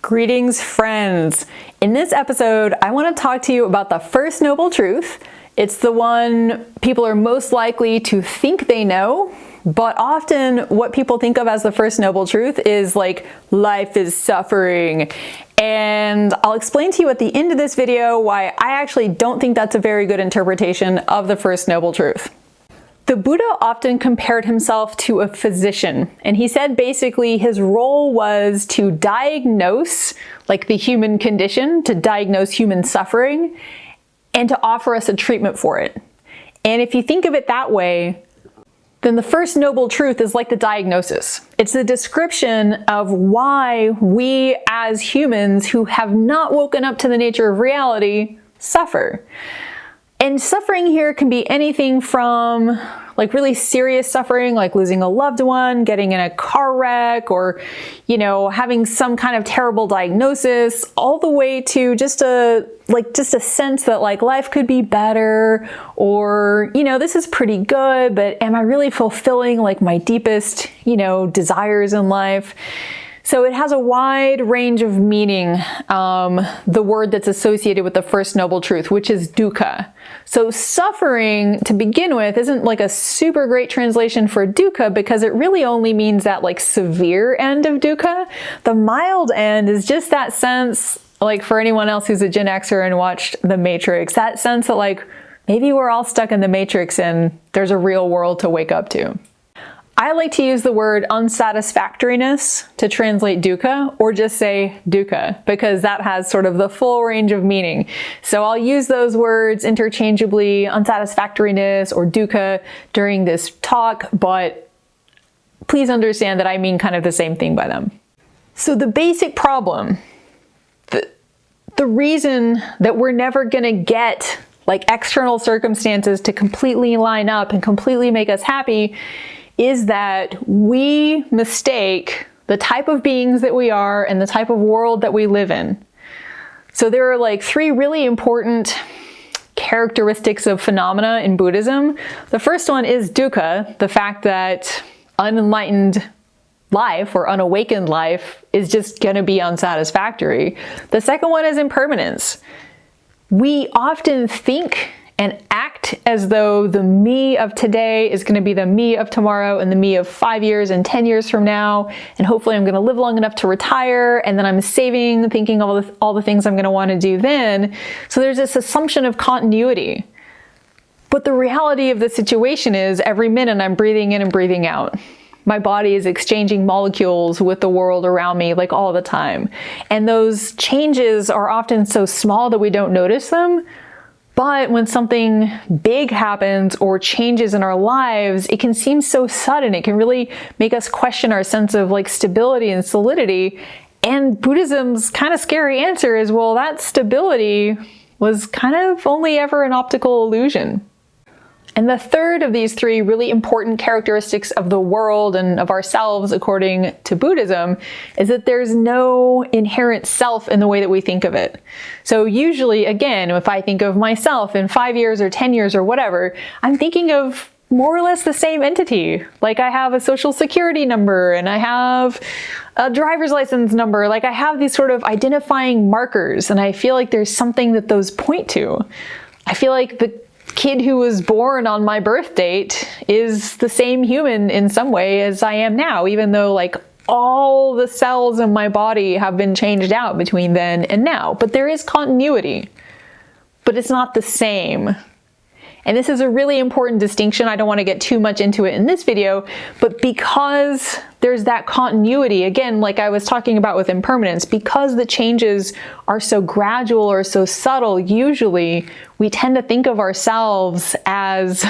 Greetings, friends. In this episode, I want to talk to you about the first noble truth. It's the one people are most likely to think they know, but often what people think of as the first noble truth is like, life is suffering. And I'll explain to you at the end of this video why I actually don't think that's a very good interpretation of the first noble truth. The Buddha often compared himself to a physician, and he said basically his role was to diagnose like the human condition, to diagnose human suffering, and to offer us a treatment for it. And if you think of it that way, then the first noble truth is like the diagnosis. It's the description of why we as humans who have not woken up to the nature of reality suffer. And suffering here can be anything from like really serious suffering, like losing a loved one, getting in a car wreck, or, having some kind of terrible diagnosis, all the way to just a sense that like life could be better, or, this is pretty good, but am I really fulfilling like my deepest, desires in life? So it has a wide range of meaning, the word that's associated with the first noble truth, which is dukkha. So suffering, to begin with, isn't like a super great translation for dukkha because it really only means that like severe end of dukkha. The mild end is just that sense, like for anyone else who's a Gen Xer and watched The Matrix, that sense that like maybe we're all stuck in the Matrix and there's a real world to wake up to. I like to use the word unsatisfactoriness to translate dukkha, or just say dukkha, because that has sort of the full range of meaning. So I'll use those words interchangeably, unsatisfactoriness or dukkha, during this talk, but please understand that I mean kind of the same thing by them. So the basic problem, the reason that we're never gonna get like external circumstances to completely line up and completely make us happy is that we mistake the type of beings that we are and the type of world that we live in. So there are like three really important characteristics of phenomena in Buddhism. The first one is dukkha, the fact that unenlightened life or unawakened life is just going to be unsatisfactory. The second one is impermanence. We often think and act as though the me of today is going to be the me of tomorrow and the me of 5 years and 10 years from now. And hopefully I'm going to live long enough to retire, and then I'm saving, thinking all the things I'm going to want to do then. So there's this assumption of continuity. But the reality of the situation is every minute I'm breathing in and breathing out. My body is exchanging molecules with the world around me like all the time. And those changes are often so small that we don't notice them. But when something big happens or changes in our lives, it can seem so sudden. It can really make us question our sense of like stability and solidity. And Buddhism's kind of scary answer is, well, that stability was kind of only ever an optical illusion. And the third of these three really important characteristics of the world and of ourselves, according to Buddhism, is that there's no inherent self in the way that we think of it. So usually, again, if I think of myself in 5 years or 10 years or whatever, I'm thinking of more or less the same entity. Like I have a social security number and I have a driver's license number. Like I have these sort of identifying markers, and I feel like there's something that those point to. I feel like the kid who was born on my birth date is the same human in some way as I am now, even though like all the cells in my body have been changed out between then and now. But there is continuity, but it's not the same. And this is a really important distinction. I don't want to get too much into it in this video, but because there's that continuity, again, like I was talking about with impermanence, because the changes are so gradual or so subtle, usually we tend to think of ourselves as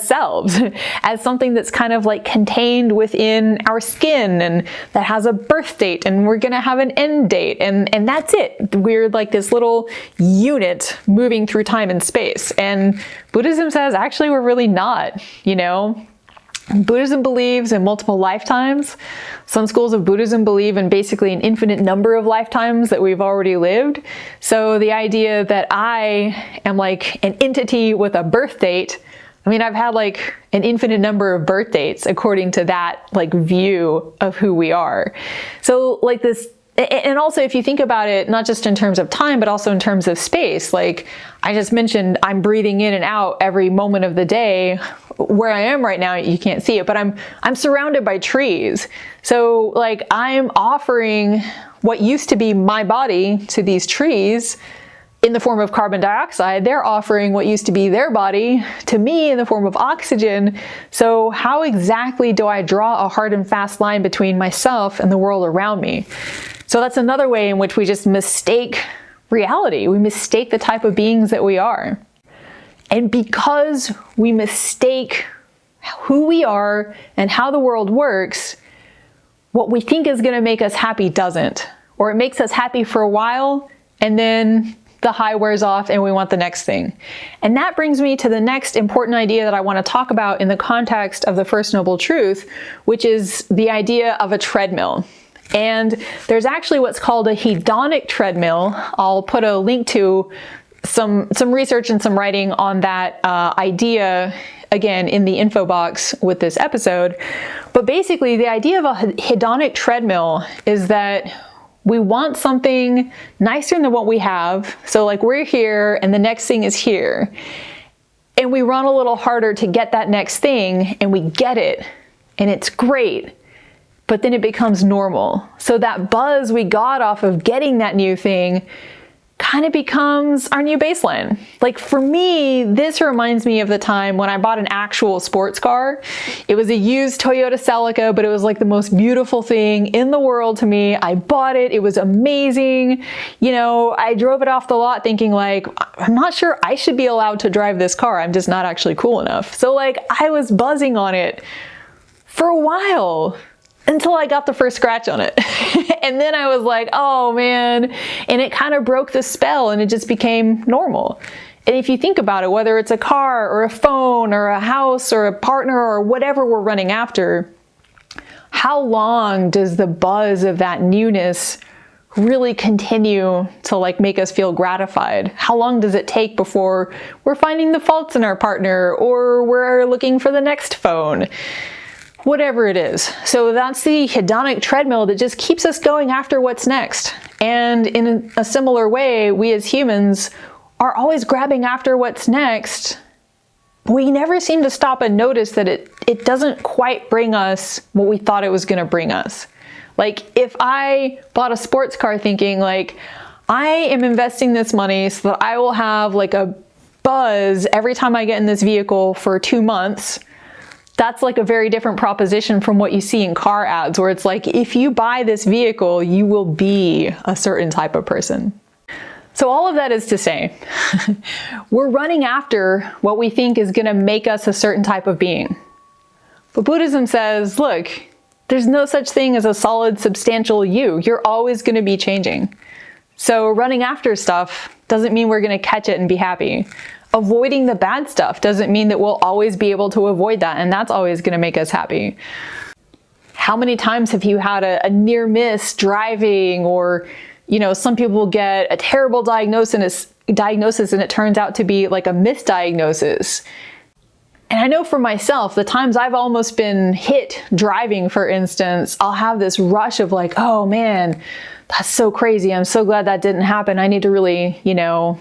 selves, as something that's kind of like contained within our skin and that has a birth date, and we're gonna have an end date, and that's it. We're like this little unit moving through time and space. And Buddhism says actually we're really not, Buddhism believes in multiple lifetimes. Some schools of Buddhism believe in basically an infinite number of lifetimes that we've already lived. So the idea that I am like an entity with a birth date, I mean, I've had like an infinite number of birth dates according to that like view of who we are. So like this And also, if you think about it, not just in terms of time, but also in terms of space, like I just mentioned, I'm breathing in and out every moment of the day. Where I am right now, you can't see it, but I'm surrounded by trees. So like I'm offering what used to be my body to these trees in the form of carbon dioxide. They're offering what used to be their body to me in the form of oxygen. So how exactly do I draw a hard and fast line between myself and the world around me? So that's another way in which we just mistake reality. We mistake the type of beings that we are. And because we mistake who we are and how the world works, what we think is going to make us happy doesn't. Or it makes us happy for a while, and then the high wears off and we want the next thing. And that brings me to the next important idea that I want to talk about in the context of the First Noble Truth, which is the idea of a treadmill. And there's actually what's called a hedonic treadmill. I'll put a link to some research and some writing on that idea, again, in the info box with this episode. But basically, the idea of a hedonic treadmill is that we want something nicer than what we have. So like we're here and the next thing is here. And we run a little harder to get that next thing, and we get it. And it's great. But then it becomes normal. So that buzz we got off of getting that new thing kind of becomes our new baseline. Like for me, this reminds me of the time when I bought an actual sports car. It was a used Toyota Celica, but it was like the most beautiful thing in the world to me. I bought it. It was amazing. You know, I drove it off the lot thinking like, I'm not sure I should be allowed to drive this car. I'm just not actually cool enough. So like I was buzzing on it for a while, until I got the first scratch on it. And then I was like, oh man, and it kind of broke the spell and it just became normal. And if you think about it, whether it's a car or a phone or a house or a partner or whatever we're running after, how long does the buzz of that newness really continue to like make us feel gratified? How long does it take before we're finding the faults in our partner or we're looking for the next phone? Whatever it is. So that's the hedonic treadmill that just keeps us going after what's next. And in a similar way, we as humans are always grabbing after what's next. We never seem to stop and notice that it doesn't quite bring us what we thought it was going to bring us. Like if I bought a sports car thinking like, I am investing this money so that I will have like a buzz every time I get in this vehicle for 2 months, that's like a very different proposition from what you see in car ads, where it's like, if you buy this vehicle, you will be a certain type of person. So all of that is to say, we're running after what we think is going to make us a certain type of being. But Buddhism says, look, there's no such thing as a solid, substantial you. You're always going to be changing. So running after stuff doesn't mean we're going to catch it and be happy. Avoiding the bad stuff doesn't mean that we'll always be able to avoid that, and that's always going to make us happy. How many times have you had a near miss driving, or, you know, some people get a terrible diagnosis and it turns out to be like a misdiagnosis. And I know for myself, the times I've almost been hit driving, for instance, I'll have this rush of like, oh man, that's so crazy. I'm so glad that didn't happen. I need to really, you know,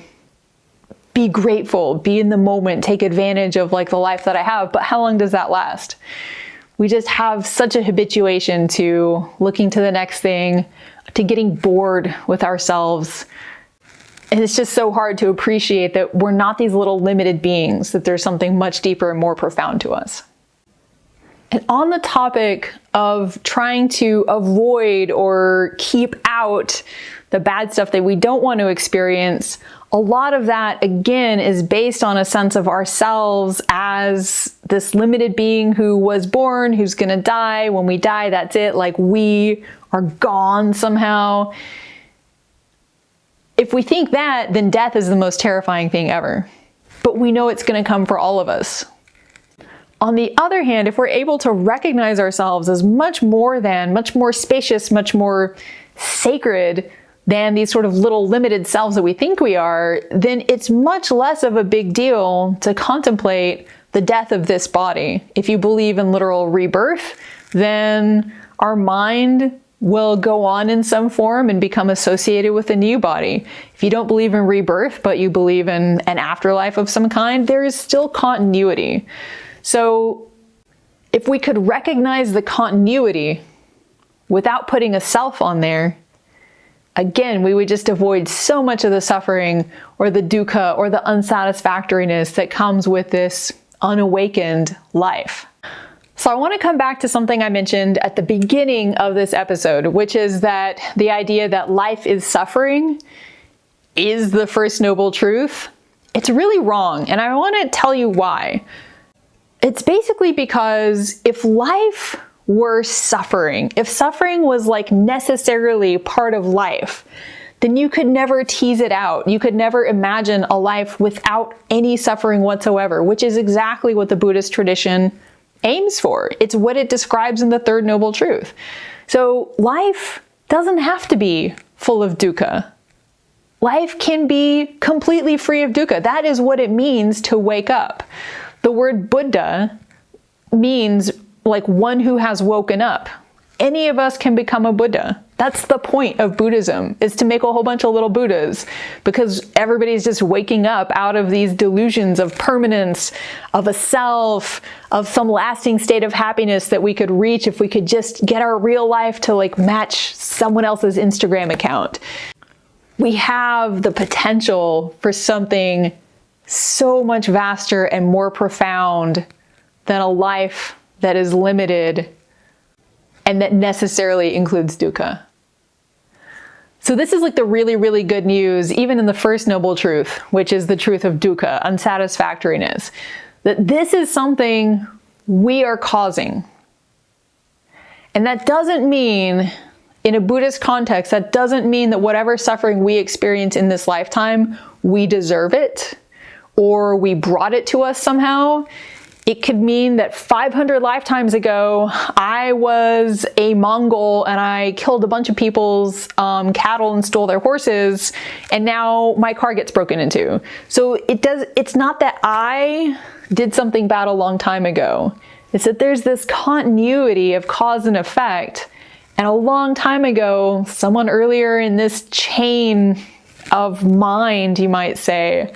be grateful, be in the moment, take advantage of like the life that I have. But how long does that last? We just have such a habituation to looking to the next thing, to getting bored with ourselves. And it's just so hard to appreciate that we're not these little limited beings, that there's something much deeper and more profound to us. And on the topic of trying to avoid or keep out the bad stuff that we don't want to experience, a lot of that, again, is based on a sense of ourselves as this limited being who was born, who's going to die. When we die, that's it. Like we are gone somehow. If we think that, then death is the most terrifying thing ever. But we know it's going to come for all of us. On the other hand, if we're able to recognize ourselves as much more spacious, much more sacred than these sort of little limited selves that we think we are, then it's much less of a big deal to contemplate the death of this body. If you believe in literal rebirth, then our mind will go on in some form and become associated with a new body. If you don't believe in rebirth, but you believe in an afterlife of some kind, there is still continuity. So if we could recognize the continuity without putting a self on there, again, we would just avoid so much of the suffering or the dukkha or the unsatisfactoriness that comes with this unawakened life. So I want to come back to something I mentioned at the beginning of this episode, which is that the idea that life is suffering is the first noble truth. It's really wrong, and I want to tell you why. It's basically because if life were suffering, if suffering was like necessarily part of life, then you could never tease it out. You could never imagine a life without any suffering whatsoever, which is exactly what the Buddhist tradition aims for. It's what it describes in the third noble truth. So life doesn't have to be full of dukkha. Life can be completely free of dukkha. That is what it means to wake up. The word Buddha means like one who has woken up. Any of us can become a Buddha. That's the point of Buddhism, is to make a whole bunch of little Buddhas, because everybody's just waking up out of these delusions of permanence, of a self, of some lasting state of happiness that we could reach if we could just get our real life to like match someone else's Instagram account. We have the potential for something so much vaster and more profound than a life that is limited and that necessarily includes dukkha. So this is like the really, really good news, even in the first noble truth, which is the truth of dukkha, unsatisfactoriness, that this is something we are causing. And that doesn't mean, in a Buddhist context, that doesn't mean that whatever suffering we experience in this lifetime, we deserve it, or we brought it to us somehow. It could mean that 500 lifetimes ago, I was a Mongol and I killed a bunch of people's cattle and stole their horses, and now my car gets broken into. So it's not that I did something bad a long time ago. It's that there's this continuity of cause and effect. And a long time ago, someone earlier in this chain of mind, you might say,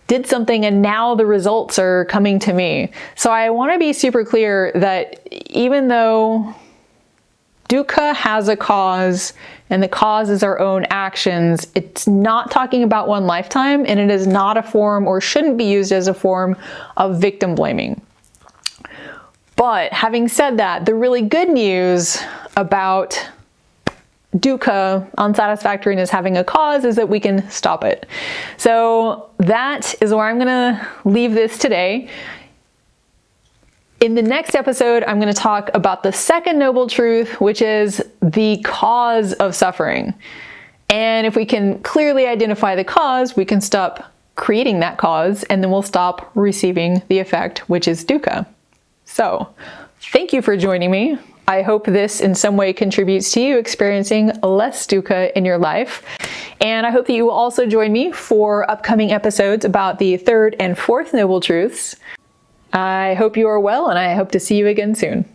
did something, and now the results are coming to me. So I want to be super clear that even though dukkha has a cause and the cause is our own actions, it's not talking about one lifetime, and it is not a form, or shouldn't be used as a form, of victim blaming. But having said that, the really good news about dukkha, unsatisfactoriness having a cause, is that we can stop it. So that is where I'm gonna leave this today. In the next episode, I'm gonna talk about the second noble truth, which is the cause of suffering. And if we can clearly identify the cause, we can stop creating that cause, and then we'll stop receiving the effect, which is dukkha. So thank you for joining me. I hope this in some way contributes to you experiencing less dukkha in your life. And I hope that you will also join me for upcoming episodes about the third and fourth noble truths. I hope you are well, and I hope to see you again soon.